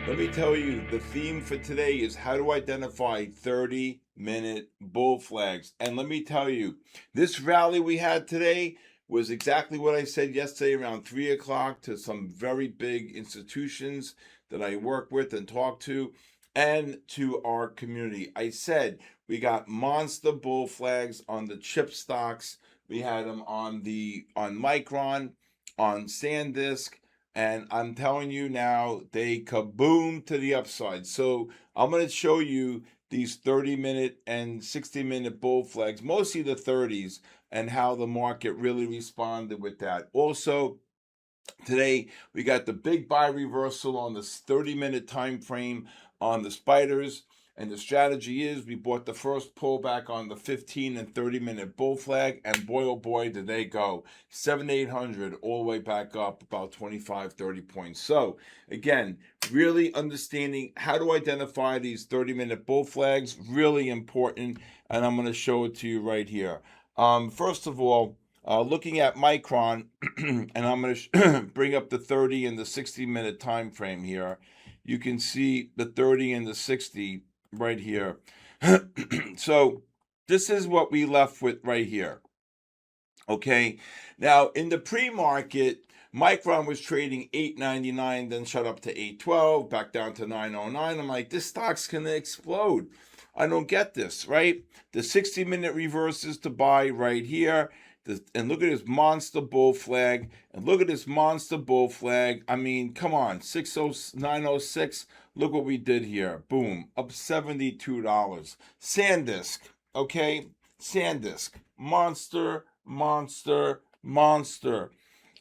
Let me tell you, the theme for today is how to identify 30-minute bull flags. And let me tell you, this rally we had today was exactly what I said yesterday around 3 o'clock to some very big institutions that I work with and talk to, and to our community. I said we got monster bull flags on the chip stocks. We had them on Micron, on SanDisk, and I'm telling you now, they kaboom to the upside. So I'm going to show you these 30-minute and 60-minute bull flags, mostly the 30s, and how the market really responded with that. Also, today we got the big buy reversal on this 30-minute time frame on the spiders. And the strategy is we bought the first pullback on the 15 and 30-minute bull flag, and boy, oh boy, did they go. 7,800 all the way back up about 25, 30 points. So, again, really understanding how to identify these 30-minute bull flags, really important, and I'm going to show it to you right here. First of all, looking at Micron, and I'm going to bring up the 30 and the 60-minute time frame here. You can see the 30 and the 60 right here. So this is what we left with right here. Okay, now in the pre-market, Micron was trading $8.99, then shot up to $8.12, back down to $9.09. I'm like, this stock's gonna explode. I don't get this, right? The 60-minute reverses to buy right here. And look at this monster bull flag. And look at this monster bull flag. I mean, come on, 609.06. Look what we did here. Boom, up $72. SanDisk, okay? SanDisk, monster.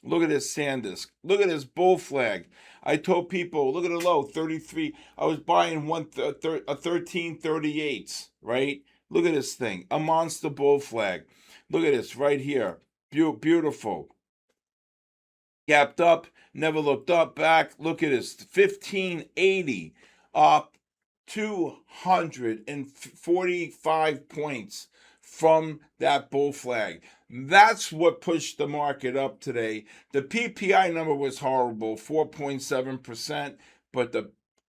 Look at this SanDisk. Look at this bull flag. I told people, look at the low, 33. I was buying 1338s, right? Look at this thing, a monster bull flag. Look at this right here. Beautiful. Gapped up, never looked up, back. Look at this, 1580, up 245 points from that bull flag. That's what pushed the market up today. The PPI number was horrible, 4.7%, but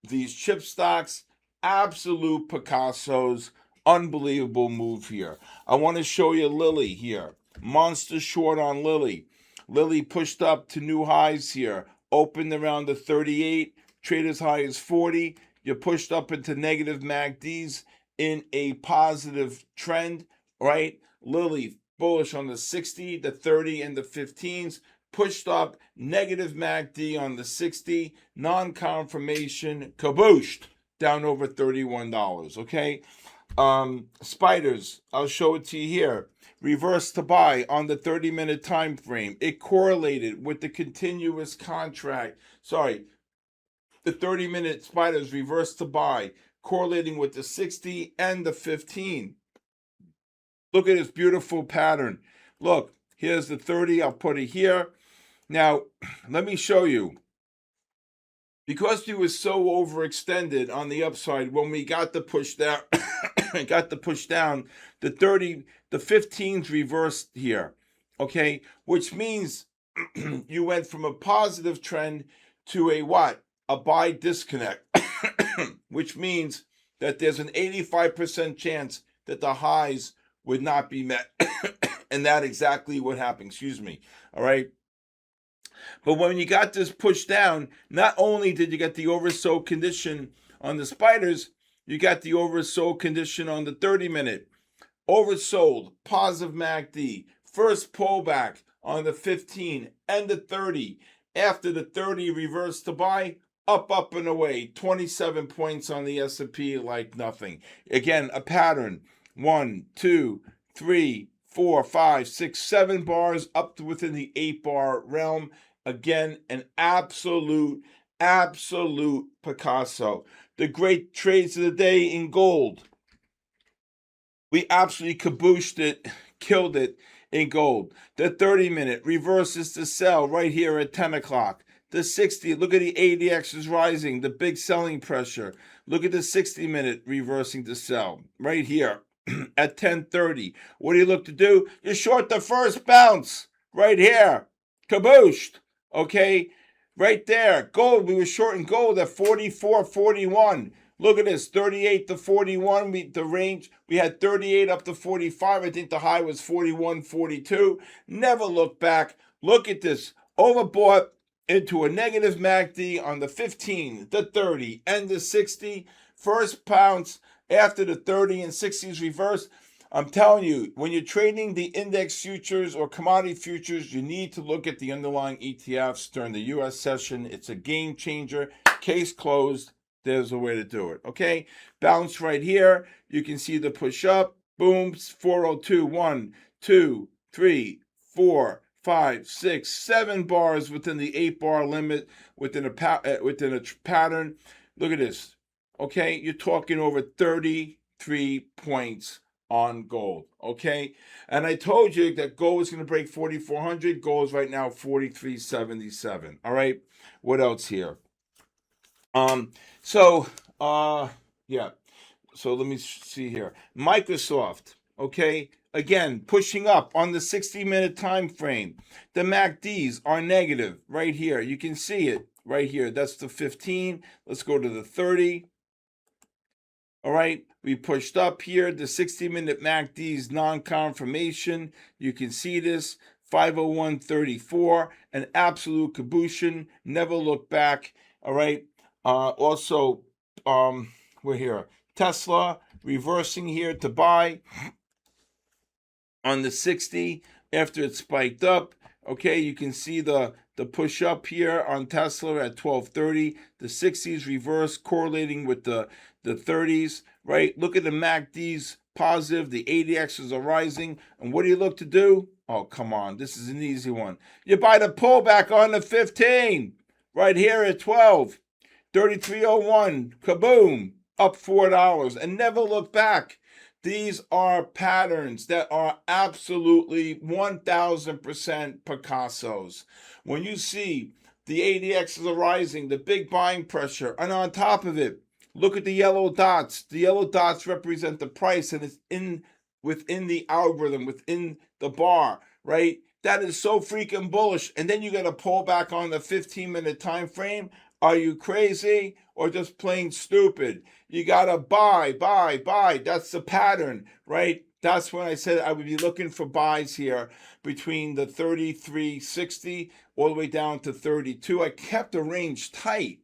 these chip stocks, absolute Picassos. Unbelievable move here. I want to show you Lilly here. Monster short on Lilly. Lilly pushed up to new highs here. Opened around the 38. Trade as high as 40. You pushed up into negative MACDs in a positive trend, right? Lilly bullish on the 60, the 30, and the 15s. Pushed up negative MACD on the 60. Non-confirmation. Kabooshed. Down over $31, okay? Spiders, I'll show it to you here. Reverse to buy on the 30-minute time frame. It correlated with the continuous contract. Sorry, the 30-minute spiders reverse to buy, correlating with the 60 and the 15. Look at this beautiful pattern. Look, here's the 30. I'll put it here. Now, let me show you. Because we were so overextended on the upside, when we got the push down, the 30, the 15s reversed here, okay? Which means you went from a positive trend to a what? A buy disconnect, which means that there's an 85% chance that the highs would not be met. And that's exactly what happened, all right? But when you got this push down, not only did you get the oversold condition on the spiders, you got the oversold condition on the 30-minute. Oversold, positive MACD, first pullback on the 15 and the 30. After the 30 reversed to buy, up and away, 27 points on the S&P like nothing. Again, a pattern, 1, 2, 3, 4, 5, 6, 7 bars up to within the 8-bar realm. Again, an absolute Picasso. The great trades of the day in gold. We absolutely kabooshed it, killed it in gold. The 30-minute reverses to sell right here at 10 o'clock. The 60, look at the ADX is rising, the big selling pressure. Look at the 60-minute reversing to sell right here at 10:30. What do you look to do? You short the first bounce right here. Kabooshed. Okay, Right there. Gold, we were shorting gold at 44.41. Look at this, 38 to 41. The range, we had 38 up to 45. I think the high was 41.42. Never look back. Look at this. Overbought into a negative MACD on the 15, the 30, and the 60. First bounce after the 30 and 60s reverse. I'm telling you, when you're trading the index futures or commodity futures, you need to look at the underlying ETFs during the U.S. session. It's a game changer. Case closed. There's a way to do it. Okay, bounce right here. You can see the push up. Boom, 402. 1, 2, 3, 4, 5, 6, 7 bars within the 8-bar limit within a pattern. Look at this. Okay, you're talking over 33 points on gold. Okay, and I told you that gold is going to break 4,400. Gold is right now 43.77. All right, what else here? Yeah. So let me see here. Microsoft, okay, again, pushing up on the 60-minute time frame. The MACDs are negative right here. You can see it right here. That's the 15. Let's go to the 30. All right, we pushed up here. The 60-minute MACD's non-confirmation. You can see this. 501.34, an absolute caboose. Never look back. All right. Also, we're here. Tesla reversing here to buy on the 60 after it spiked up. Okay, you can see the push up here on Tesla at 1230. The 60s reverse correlating with the 30s, right? Look at the MACDs positive. The ADXs are rising. And what do you look to do? Oh, come on. This is an easy one. You buy the pullback on the 15 right here at 12. 33.01, kaboom, up $4, and never look back. These are patterns that are absolutely 1,000% Picassos. When you see the ADXs are rising, the big buying pressure, and on top of it, look at the yellow dots. The yellow dots represent the price, and it's within the algorithm, within the bar, right? That is so freaking bullish. And then you got to pull back on the 15-minute time frame. Are you crazy or just plain stupid? You got to buy. That's the pattern, right? That's when I said I would be looking for buys here between the 33.60 all the way down to 32. I kept the range tight,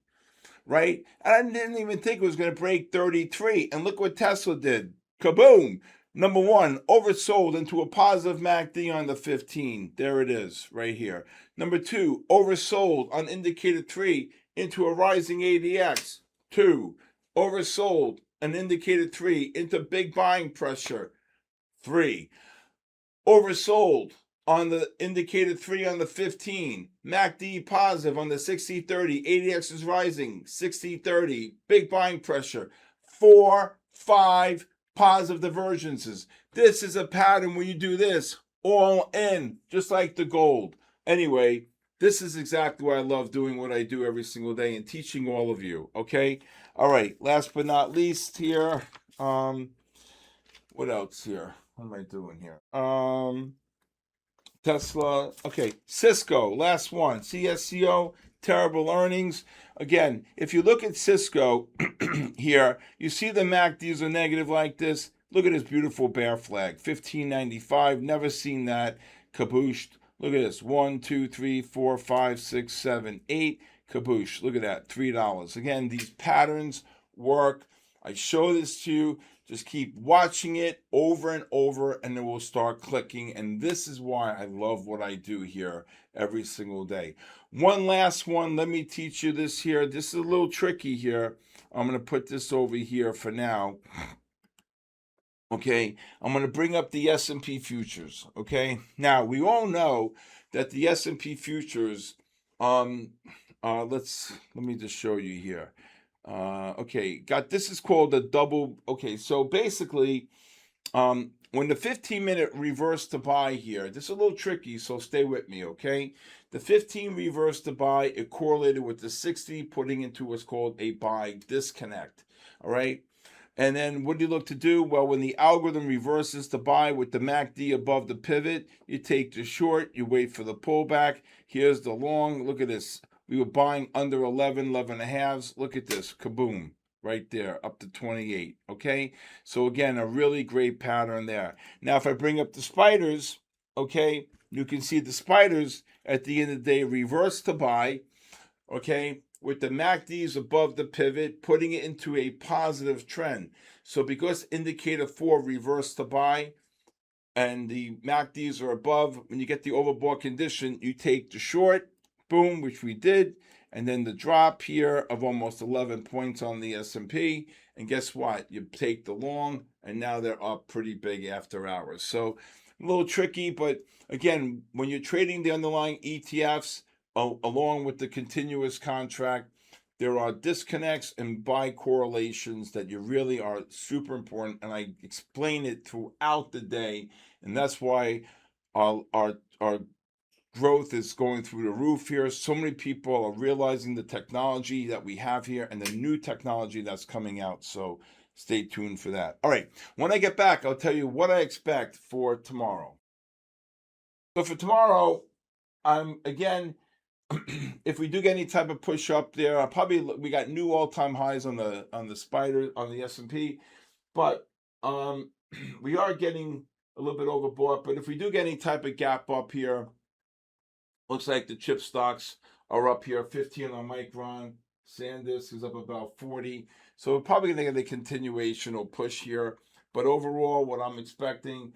right? And I didn't even think it was going to break 33. And look what Tesla did. Kaboom. Number one, oversold into a positive MACD on the 15. There it is, right here. Number two, oversold on indicator 3 into a rising ADX. 2, oversold an indicator 3 into big buying pressure. 3, oversold on the indicator 3 on the 15. MACD positive on the 60-30. ADX is rising. 60-30. Big buying pressure. 4, 5 positive divergences. This is a pattern where you do this all in, just like the gold. Anyway, this is exactly why I love doing what I do every single day and teaching all of you. Okay. All right. Last but not least here. What else here? What am I doing here? Tesla. Okay. Cisco. Last one. CSCO. Terrible earnings. Again, if you look at Cisco here, you see the MACDs are negative like this. Look at this beautiful bear flag. 1595. Never seen that. Cabooshed. Look at this. 1, 2, 3, 4, 5, 6, 7, 8. Kaboosh. Look at that. $3. Again, these patterns work. I show this to you. Just keep watching it over and over, and it will start clicking. And this is why I love what I do here every single day. One last one. Let me teach you this here. This is a little tricky here. I'm going to put this over here for now. Okay, I'm going to bring up the S&P futures. Okay, now we all know that the S&P futures. Let me just show you here. Okay, this is called the double. Okay, so basically, when the 15-minute reverse to buy here, this is a little tricky, so stay with me. Okay, the 15 reverse to buy, it correlated with the 60, putting into what's called a buy disconnect. All right. And then what do you look to do? Well, when the algorithm reverses to buy with the MACD above the pivot, you take the short, you wait for the pullback. Here's the long. Look at this. We were buying under 11, 11 and a halves. Look at this, kaboom, right there, up to 28, okay? So again, a really great pattern there. Now, if I bring up the spiders, okay, you can see the spiders at the end of the day reverse to buy, okay, with the MACDs above the pivot, putting it into a positive trend. So because indicator 4 reversed to buy and the MACDs are above, when you get the overbought condition, you take the short, boom, which we did, and then the drop here of almost 11 points on the S&P, and guess what? You take the long, and now they're up pretty big after hours. So a little tricky, but again, when you're trading the underlying ETFs along with the continuous contract, there are disconnects and buy correlations that you really are super important, and I explain it throughout the day, and that's why our growth is going through the roof here. So many people are realizing the technology that we have here and the new technology that's coming out. So stay tuned for that. All right, when I get back, I'll tell you what I expect for tomorrow. So for tomorrow, I'm again, if we do get any type of push up there, we got new all-time highs on the spider on the S&P, but we are getting a little bit overbought. But if we do get any type of gap up here, looks like the chip stocks are up here, 15 on Micron. SanDisk is up about 40. So we're probably going to get a continuation or push here. But overall, what I'm expecting,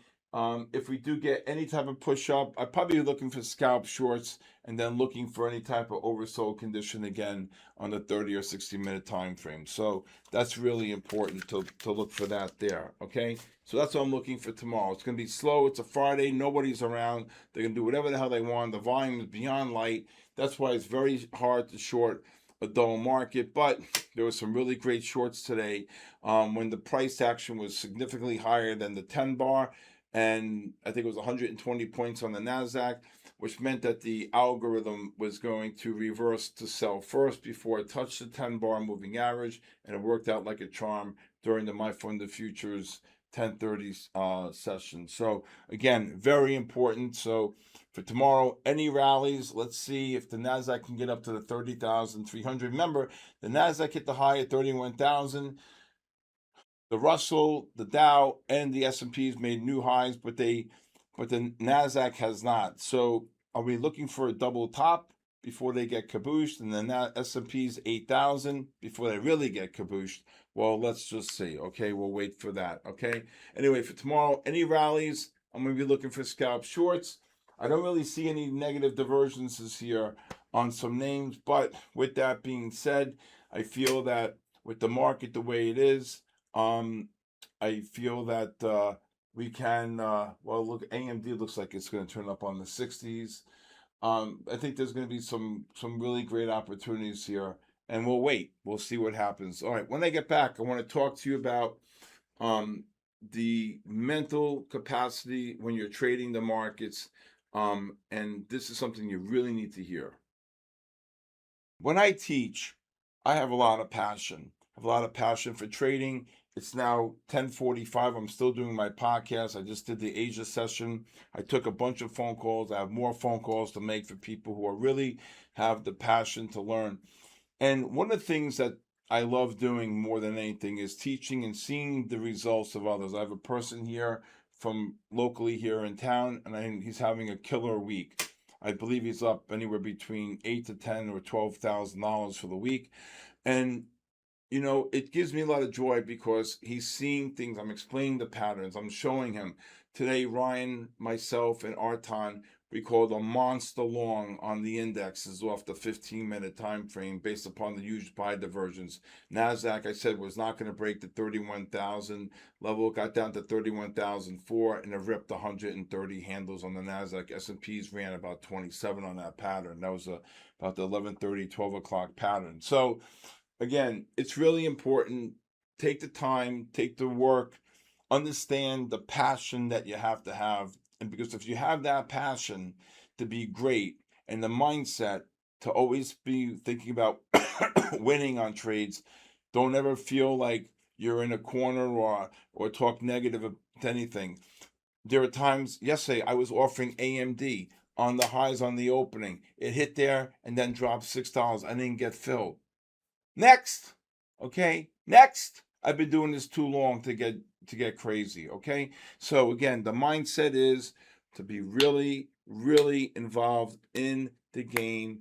if we do get any type of push up, I'd probably be looking for scalp shorts and then looking for any type of oversold condition again on the 30 or 60-minute time frame. So that's really important to look for that there, okay? So that's what I'm looking for tomorrow. It's going to be slow. It's a Friday. Nobody's around. They're going to do whatever the hell they want. The volume is beyond light. That's why it's very hard to short a dull market. But there were some really great shorts today when the price action was significantly higher than the 10 bar. And I think it was 120 points on the NASDAQ, which meant that the algorithm was going to reverse to sell first before it touched the 10 bar moving average. And it worked out like a charm during the My Fund of Futures 10:30 session. So again, very important. So for tomorrow, any rallies, let's see if the NASDAQ can get up to the 30,300. Remember, the NASDAQ hit the high at 31,000. The Russell, the Dow, and the S&Ps made new highs, but the NASDAQ has not. So are we looking for a double top before they get cabooshed, and then that S&P's 8,000 before they really get cabooshed? Well, let's just see. Okay, we'll wait for that. Okay. Anyway, for tomorrow, any rallies, I'm going to be looking for scalp shorts. I don't really see any negative divergences here on some names, but with that being said, I feel that with the market the way it is, I feel that we can. Well, look, AMD looks like it's going to turn up on the 60s. I think there's going to be some really great opportunities here, and we'll wait. We'll see what happens. All right, when I get back, I want to talk to you about the mental capacity when you're trading the markets, and this is something you really need to hear. When I teach, I have a lot of passion. I have a lot of passion for trading. It's now 10:45. I'm still doing my podcast. I just did the Asia session. I took a bunch of phone calls. I have more phone calls to make for people who are really have the passion to learn. And one of the things that I love doing more than anything is teaching and seeing the results of others. I have a person here from locally here in town, and he's having a killer week. I believe he's up anywhere between $8 to $10 or $12,000 for the week. And you know, it gives me a lot of joy because he's seeing things. I'm explaining the patterns. I'm showing him. Today, Ryan, myself, and Artan, we called a monster long on the indexes off the 15-minute time frame based upon the huge buy divergence. NASDAQ, I said, was not going to break the 31,000 level. It got down to 31,004, and it ripped 130 handles on the NASDAQ. S&Ps ran about 27 on that pattern. That was about the 11:30, 12 o'clock pattern. So, again, it's really important. Take the time, take the work, understand the passion that you have to have. And because if you have that passion to be great and the mindset to always be thinking about winning on trades, don't ever feel like you're in a corner or talk negative to anything. There are times, yesterday, I was offering AMD on the highs on the opening. It hit there and then dropped $6. I didn't get filled. Next, okay, next. I've been doing this too long to get crazy, okay? So again, the mindset is to be really, really involved in the game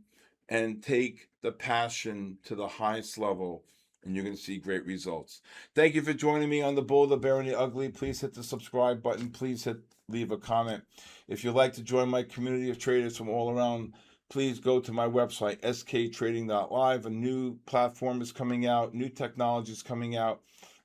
and take the passion to the highest level, and you're going to see great results. Thank you for joining me on The Bull, the Bear, and the Ugly. Please hit the subscribe button. Please leave a comment. If you'd like to join my community of traders from all around, please go to my website, sktrading.live. A new platform is coming out, new technology is coming out,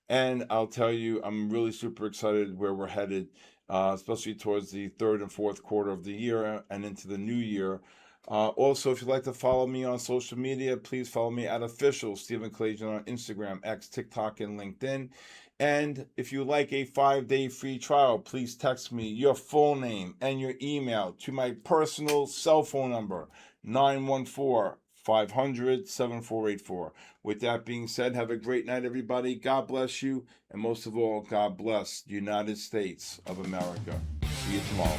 and I'll tell you, I'm really super excited where we're headed, especially towards the third and fourth quarter of the year and into the new year. Also, if you'd like to follow me on social media, please follow me at official Stephen Kalayjian on Instagram, X, TikTok, and LinkedIn. And if you like a 5-day free trial, please text me your full name and your email to my personal cell phone number, 914-500-7484. With that being said, have a great night, everybody. God bless you. And most of all, God bless the United States of America. See you tomorrow.